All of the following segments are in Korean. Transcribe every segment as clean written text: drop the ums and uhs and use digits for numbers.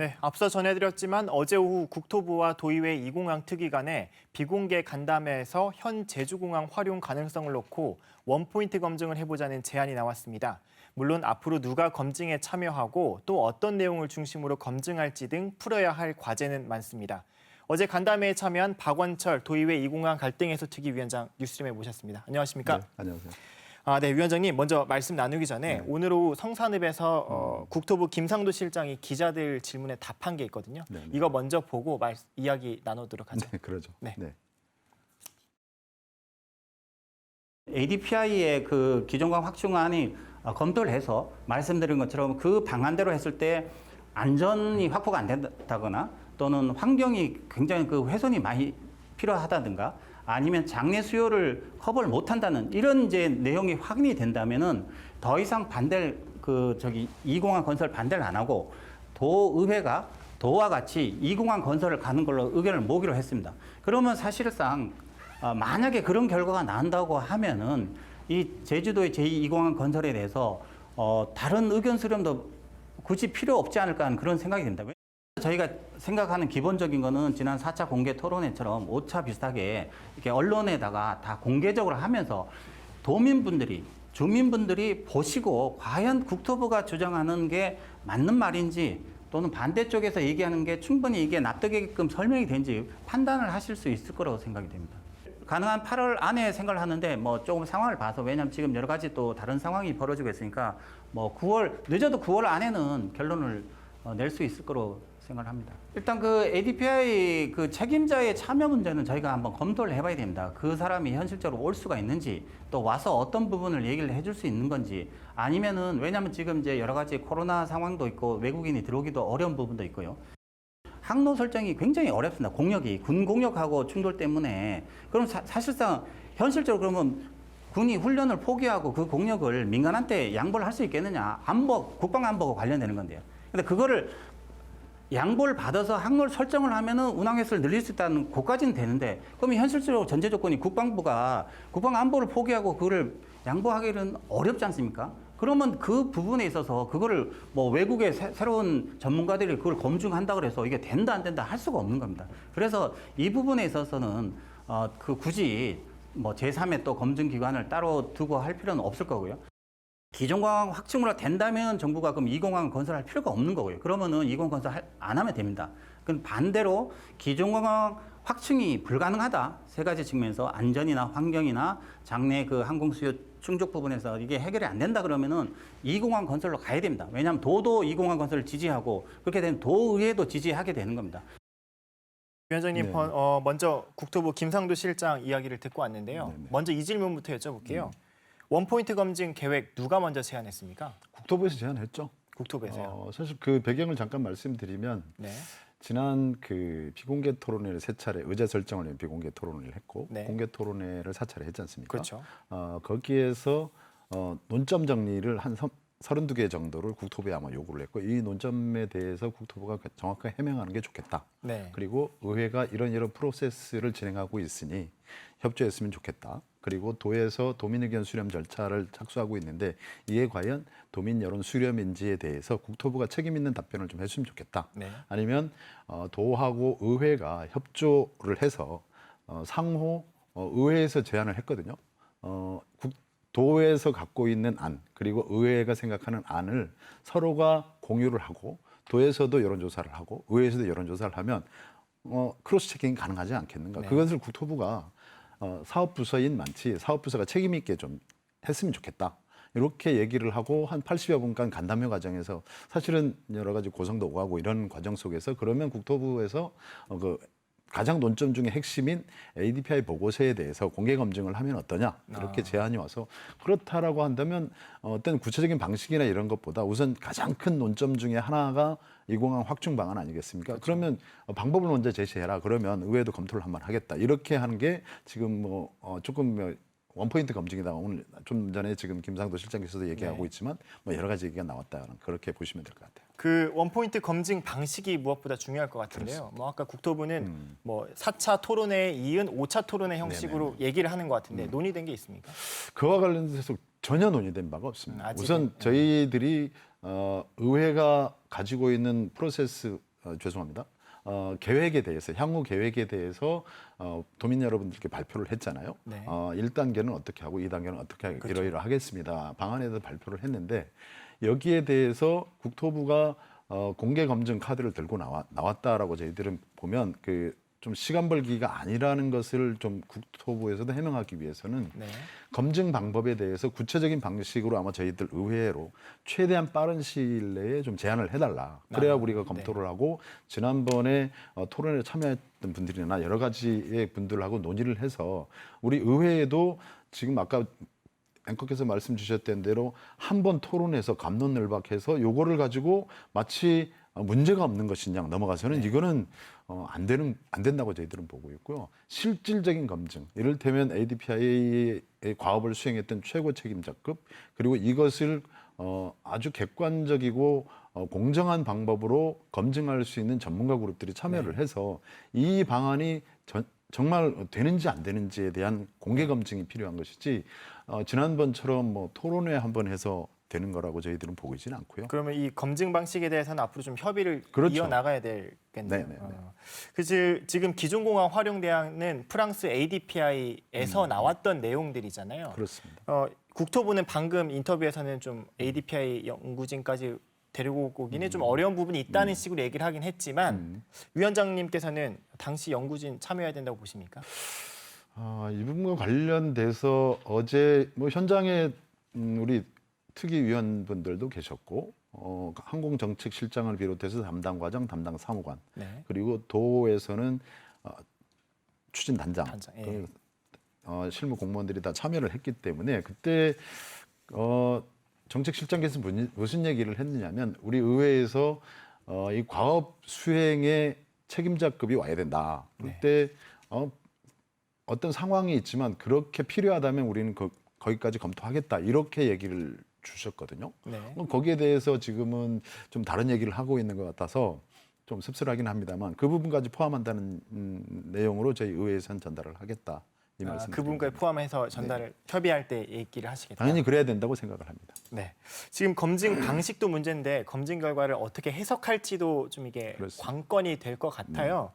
네, 앞서 전해드렸지만 어제 오후 국토부와 도의회 이공항 특위 간에 비공개 간담회에서 현 제주공항 활용 가능성을 놓고 원포인트 검증을 해보자는 제안이 나왔습니다. 물론 앞으로 누가 검증에 참여하고 또 어떤 내용을 중심으로 검증할지 등 풀어야 할 과제는 많습니다. 어제 간담회에 참여한 박원철 도의회 이공항 갈등 해소 특위 위원장 뉴스룸에 모셨습니다. 안녕하십니까? 네, 안녕하세요. 네, 위원장님 먼저 말씀 나누기 전에 오늘 오후 성산읍에서 국토부 김상도 실장이 기자들 질문에 답한 게 있거든요. 이거 먼저 보고 이야기 나누도록 하죠. 네, 그러죠. 네. ADPI의 그 기존광 확충안이 검토를 해서 말씀드린 것처럼 그 방안대로 했을 때 안전이 확보가 안 된다거나 또는 환경이 굉장히 그 훼손이 많이 필요하다든가 아니면 장내 수요를 커버를 못한다는 이런 이제 내용이 확인이 된다면은 더 이상 반대를 이공항 건설 반대를 안 하고 도의회가 도와 같이 이공항 건설을 가는 걸로 의견을 모으기로 했습니다. 그러면 사실상 만약에 그런 결과가 나온다고 하면은 이 제주도의 제2이공항 건설에 대해서 다른 의견 수렴도 굳이 필요 없지 않을까 하는 그런 생각이 듭니다. 저희가 생각하는 기본적인 거는 지난 4차 공개 토론회처럼 5차 비슷하게 이렇게 언론에다가 다 공개적으로 하면서 도민분들이, 주민분들이 보시고 과연 국토부가 주장하는 게 맞는 말인지 또는 반대쪽에서 얘기하는 게 충분히 이게 납득이게끔 설명이 되는지 판단을 하실 수 있을 거라고 생각이 됩니다. 가능한 8월 안에 생각을 하는데 뭐 조금 상황을 봐서 왜냐하면 지금 여러 가지 또 다른 상황이 벌어지고 있으니까 뭐 9월, 늦어도 9월 안에는 결론을 낼 수 있을 거로 생각을 합니다. 일단 그 ADPI 그 책임자의 참여 문제는 저희가 한번 검토를 해봐야 됩니다. 그 사람이 현실적으로 올 수가 있는지 또 와서 어떤 부분을 얘기를 해줄 수 있는 건지 아니면은 왜냐하면 지금 이제 여러 가지 코로나 상황도 있고 외국인이 들어오기도 어려운 부분도 있고요. 항로 설정이 굉장히 어렵습니다. 공력이 군 공력하고 충돌 때문에 그럼 사실상 현실적으로 그러면 군이 훈련을 포기하고 그 공력을 민간한테 양보를 할 수 있겠느냐? 안보 국방 안보가 관련되는 건데요. 근데 그거를 양보를 받아서 항로를 설정을 하면은 운항 횟수를 늘릴 수 있다는 것까지는 되는데 그러면 현실적으로 전제 조건이 국방부가 국방 안보를 포기하고 그거를 양보하기는 어렵지 않습니까? 그러면 그 부분에 있어서 그거를 뭐 외국의 새로운 전문가들이 그걸 검증한다 그래서 이게 된다 안 된다 할 수가 없는 겁니다. 그래서 이 부분에 있어서는 굳이 뭐 제3의 또 검증 기관을 따로 두고 할 필요는 없을 거고요. 기존공항 확충으로 된다면 정부가 그럼 이공항 건설할 필요가 없는 거고요. 그러면은 이공항 건설 안 하면 됩니다. 그럼 반대로 기존공항 확충이 불가능하다. 세 가지 측면에서 안전이나 환경이나 장내 그 항공 수요 충족 부분에서 이게 해결이 안 된다 그러면은 이공항 건설로 가야 됩니다. 왜냐하면 도도 이공항 건설을 지지하고 그렇게 되면 도의회도 지지하게 되는 겁니다. 위원장님, 먼저 국토부 김상도 실장 이야기를 듣고 왔는데요. 먼저 이 질문부터 여쭤볼게요. 원포인트 검증 계획 누가 먼저 제안했습니까? 국토부에서 제안했죠. 국토부에서요. 사실 그 배경을 잠깐 말씀드리면 지난 그 비공개 토론회를 3차례 의제 설정을 위한 비공개 토론회를 했고 공개 토론회를 4차례 했지 않습니까? 그렇죠. 거기에서 논점 정리를 한 32개 정도를 국토부에 아마 요구를 했고 이 논점에 대해서 국토부가 정확하게 해명하는 게 좋겠다. 그리고 의회가 이런 프로세스를 진행하고 있으니 협조했으면 좋겠다. 그리고 도에서 도민 의견 수렴 절차를 착수하고 있는데 이에 과연 도민 여론 수렴인지에 대해서 국토부가 책임 있는 답변을 좀 했으면 좋겠다. 아니면 도하고 의회가 협조를 해서 상호 의회에서 제안을 했거든요. 도에서 갖고 있는 안 그리고 의회가 생각하는 안을 서로가 공유를 하고 도에서도 여론조사를 하고 의회에서도 여론조사를 하면 크로스 체킹이 가능하지 않겠는가. 그것을 국토부가 사업부서인 많지 사업부서가 책임 있게 좀 했으면 좋겠다. 이렇게 얘기를 하고 한 80여 분간 간담회 과정에서 사실은 여러 가지 고성도 오가고 이런 과정 속에서 그러면 국토부에서 가장 논점 중에 핵심인 ADPI 보고서에 대해서 공개 검증을 하면 어떠냐 이렇게 제안이 와서 그렇다라고 한다면 어떤 구체적인 방식이나 이런 것보다 우선 가장 큰 논점 중에 하나가 이공항 확충 방안 아니겠습니까? 그러면 방법을 먼저 제시해라. 그러면 의회도 검토를 한번 하겠다. 이렇게 하는 게 지금 조금 원포인트 검증이다. 오늘 좀 전에 지금 김상도 실장께서도 얘기하고 있지만 여러 가지 얘기가 나왔다. 그렇게 보시면 될 것 같아요. 그 원포인트 검증 방식이 무엇보다 중요할 것 같은데요. 아까 국토부는 4차 토론회에 이은 5차 토론회 형식으로 얘기를 하는 것 같은데 논의된 게 있습니까? 그와 관련해서 전혀 논의된 바가 없습니다. 우선 저희들이 의회가 가지고 있는 프로세스 죄송합니다. 계획에 대해서 향후 계획에 대해서 도민 여러분들께 발표를 했잖아요. 네. 1단계는 어떻게 하고 2단계는 어떻게 하고 그렇죠. 이러이러하겠습니다. 방안에 대해서 발표를 했는데 여기에 대해서 국토부가 공개 검증 카드를 들고 나왔다라고 저희들은 보면 그 좀 시간 벌기가 아니라는 것을 좀 국토부에서도 해명하기 위해서는 네. 검증 방법에 대해서 구체적인 방식으로 아마 저희들 의회로 최대한 빠른 시일 내에 좀 제안을 해달라. 그래야 우리가 검토를 하고 지난번에 토론에 참여했던 분들이나 여러 가지의 분들하고 논의를 해서 우리 의회에도 지금 아까 앵커께서 말씀 주셨던 대로 한 번 토론해서 갑론을박해서 요거를 가지고 마치 문제가 없는 것인 양 넘어가서는 이거는 안 된다고 저희들은 보고 있고요. 실질적인 검증, 이를테면 ADPI의 과업을 수행했던 최고 책임자급 그리고 이것을 아주 객관적이고 공정한 방법으로 검증할 수 있는 전문가 그룹들이 참여를 해서 이 방안이 정말 되는지 안 되는지에 대한 공개 검증이 필요한 것이지 지난번처럼 뭐 토론회 한번 해서 되는 거라고 저희들은 보고 있지는 않고요. 그러면 이 검증 방식에 대해서는 앞으로 좀 협의를 그렇죠. 이어나가야 되겠네요. 네네네. 그래서 지금 기존공항 활용 대안은 프랑스 ADPI에서 나왔던 내용들이잖아요. 그렇습니다. 국토부는 방금 인터뷰에서는 좀 ADPI 연구진까지 데리고 오기는 좀 어려운 부분이 있다는 식으로 얘기를 하긴 했지만 위원장님께서는 당시 연구진 참여해야 된다고 보십니까? 이 부분과 관련돼서 어제 뭐 현장에 우리 특위위원분들도 계셨고 항공정책실장을 비롯해서 담당 과장, 담당 사무관 네. 그리고 도에서는 추진단장 예. 실무 공무원들이 다 참여를 했기 때문에 그때 정책실장께서 무슨 얘기를 했느냐면 우리 의회에서 이 과업 수행의 책임자급이 와야 된다. 그때 어떤 상황이 있지만 그렇게 필요하다면 우리는 거기까지 검토하겠다. 이렇게 얘기를 주셨거든요. 네. 거기에 대해서 지금은 좀 다른 얘기를 하고 있는 것 같아서 좀 씁쓸하긴 합니다만 그 부분까지 포함한다는 내용으로 저희 의회에서는 전달을 하겠다. 이 말씀. 그 부분까지 포함해서 전달을 협의할 때 얘기를 하시겠다. 당연히 그래야 된다고 생각을 합니다. 네. 지금 검증 방식도 문제인데 검증 결과를 어떻게 해석할지도 좀 이게 그렇습니다. 관건이 될 것 같아요.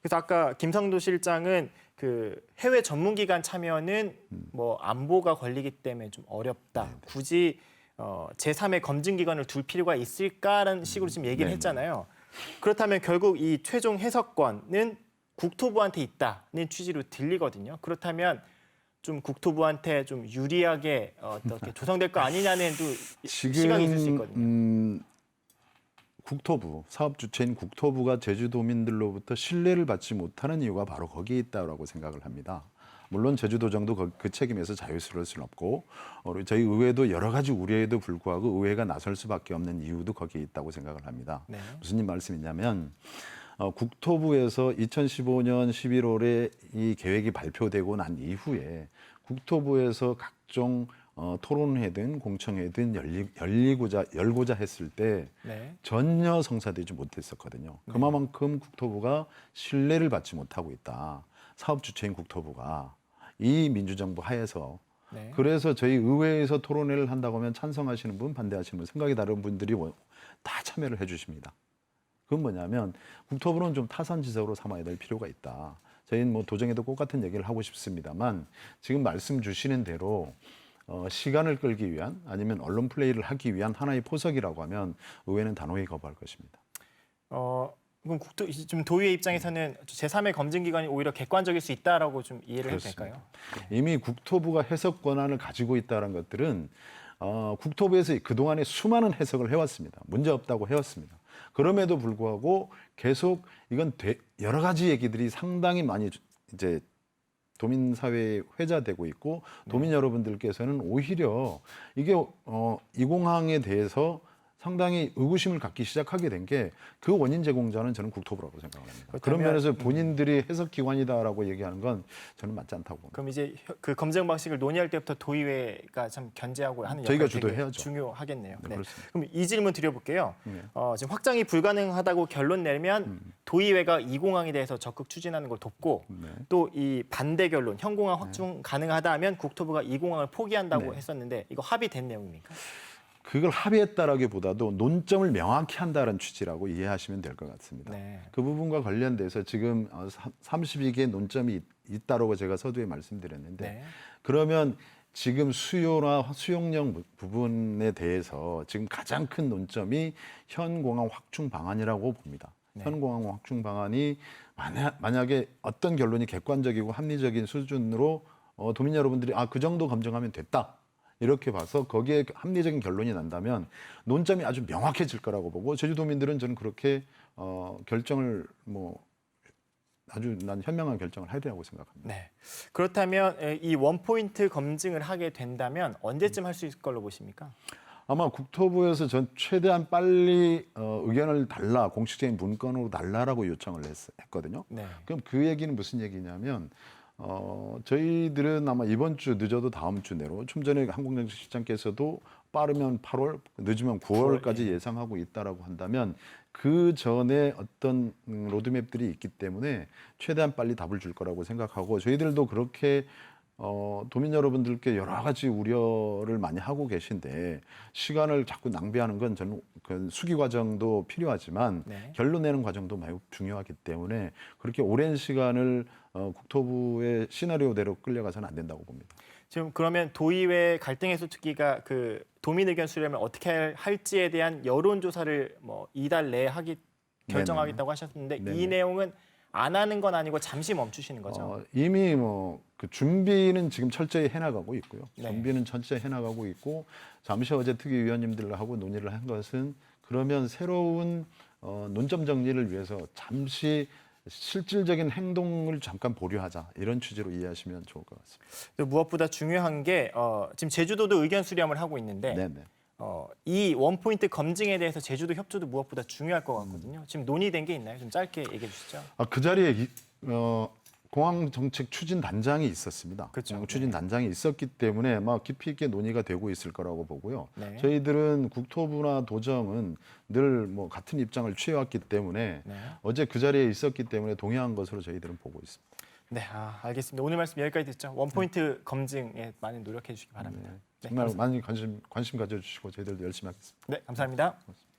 그래서 아까 김성도 실장은 그 해외 전문기관 참여는 뭐 안보가 걸리기 때문에 좀 어렵다. 굳이 제3의 검증기관을 둘 필요가 있을까라는 식으로 지금 얘기를 네네. 했잖아요. 그렇다면 결국 이 최종 해석권은 국토부한테 있다는 취지로 들리거든요. 그렇다면 좀 국토부한테 좀 유리하게 어떻게 조성될 거 아니냐는 또 시각이 있을 수 있거든요. 국토부, 사업 주체인 국토부가 제주도민들로부터 신뢰를 받지 못하는 이유가 바로 거기에 있다고 생각을 합니다. 물론 제주도정도 그 책임에서 자유스러울 수는 없고 저희 의회도 여러 가지 우려에도 불구하고 의회가 나설 수밖에 없는 이유도 거기에 있다고 생각을 합니다. 네. 무슨 말씀이냐면 국토부에서 2015년 11월에 이 계획이 발표되고 난 이후에 국토부에서 각종 토론회든 공청회든 열고자 했을 때 네. 전혀 성사되지 못했었거든요. 그만큼 국토부가 신뢰를 받지 못하고 있다. 사업 주체인 국토부가 이 민주정부 하에서 네. 그래서 저희 의회에서 토론회를 한다고 하면 찬성하시는 분, 반대하시는 분, 생각이 다른 분들이 다 참여를 해주십니다. 그건 뭐냐면 국토부는 좀 타산지석으로 삼아야 될 필요가 있다. 저희는 뭐 도정에도 똑같은 얘기를 하고 싶습니다만 지금 말씀 주시는 대로 시간을 끌기 위한 아니면 언론 플레이를 하기 위한 하나의 포석이라고 하면 의회는 단호히 거부할 것입니다. 그럼 지금 도의회 입장에서는 제3의 검증기관이 오히려 객관적일 수 있다라고 좀 이해를 해도 될까요? 이미 국토부가 해석 권한을 가지고 있다는 것들은 국토부에서 그동안에 수많은 해석을 해왔습니다. 문제 없다고 해왔습니다. 그럼에도 불구하고 계속 이건 여러 가지 얘기들이 상당히 많이 이제 도민 사회에 회자되고 있고 도민 여러분들께서는 오히려 이게 이 공항에 대해서 상당히 의구심을 갖기 시작하게 된 게 그 원인 제공자는 저는 국토부라고 생각을 합니다. 그런 면에서 본인들이 해석 기관이다라고 얘기하는 건 저는 맞지 않다고 봅니다. 그럼 이제 그 검증 방식을 논의할 때부터 도의회가 참 견제하고 하는 저희가 역할이 되게 주도해야죠. 중요하겠네요. 네, 그렇습니다. 그럼 이 질문 드려볼게요. 네. 지금 확장이 불가능하다고 결론 내면 도의회가 이 공항에 대해서 적극 추진하는 걸 돕고 네. 또 이 반대 결론, 현 공항 확충 가능하다 하면 국토부가 이 공항을 포기한다고 네. 했었는데 이거 합의된 내용입니까? 그걸 합의했다라기보다도 논점을 명확히 한다는 취지라고 이해하시면 될 것 같습니다. 네. 그 부분과 관련돼서 지금 32개의 논점이 있다라고 제가 서두에 말씀드렸는데 네. 그러면 지금 수요나 수용력 부분에 대해서 지금 가장 큰 논점이 현 공항 확충 방안이라고 봅니다. 네. 현 공항 확충 방안이 만약에 어떤 결론이 객관적이고 합리적인 수준으로 도민 여러분들이 그 정도 검증하면 됐다. 이렇게 봐서 거기에 합리적인 결론이 난다면 논점이 아주 명확해질 거라고 보고 제주도민들은 저는 그렇게 결정을 아주 난 현명한 결정을 해야 되라고 생각합니다. 네. 그렇다면 이 원포인트 검증을 하게 된다면 언제쯤 할 수 있을 걸로 보십니까? 아마 국토부에서 전 최대한 빨리 의견을 달라, 공식적인 문건으로 달라라고 요청을 했거든요. 네. 그럼 그 얘기는 무슨 얘기냐면 저희들은 아마 이번 주 늦어도 다음 주 내로 좀 전에 한국정책실장께서도 빠르면 8월, 늦으면 9월까지 예상하고 있다라고 한다면 그 전에 어떤 로드맵들이 있기 때문에 최대한 빨리 답을 줄 거라고 생각하고 저희들도 그렇게 도민 여러분들께 여러 가지 우려를 많이 하고 계신데 시간을 자꾸 낭비하는 건 저는 그 수기 과정도 필요하지만 네. 결론 내는 과정도 매우 중요하기 때문에 그렇게 오랜 시간을 국토부의 시나리오대로 끌려가서는 안 된다고 봅니다. 지금 그러면 도의회 갈등 해소 특위가 그 도민 의견 수렴을 어떻게 할지에 대한 여론 조사를 이달 내에 결정하겠다고 하셨는데 네네. 이 내용은 안 하는 건 아니고 잠시 멈추시는 거죠? 이미 그 준비는 지금 철저히 해나가고 있고요. 네. 준비는 철저히 해나가고 있고 잠시 어제 특위위원님들하고 논의를 한 것은 그러면 새로운 논점 정리를 위해서 잠시 실질적인 행동을 잠깐 보류하자 이런 취지로 이해하시면 좋을 것 같습니다. 무엇보다 중요한 게 지금 제주도도 의견 수렴을 하고 있는데 네네. 이 원포인트 검증에 대해서 제주도 협조도 무엇보다 중요할 것 같거든요. 지금 논의된 게 있나요? 좀 짧게 얘기해 주시죠. 그 자리에 공항 정책 추진 단장이 있었습니다. 그렇죠. 공항 추진 단장이 있었기 때문에 깊이 있게 논의가 되고 있을 거라고 보고요. 네. 저희들은 국토부나 도정은 늘 같은 입장을 취해왔기 때문에 네. 어제 그 자리에 있었기 때문에 동의한 것으로 저희들은 보고 있습니다. 네, 알겠습니다. 오늘 말씀 여기까지 듣죠. 원포인트 검증에 많이 노력해 주시기 바랍니다. 네, 정말 많이 관심 가져주시고 저희들도 열심히 하겠습니다. 네, 감사합니다. 고맙습니다.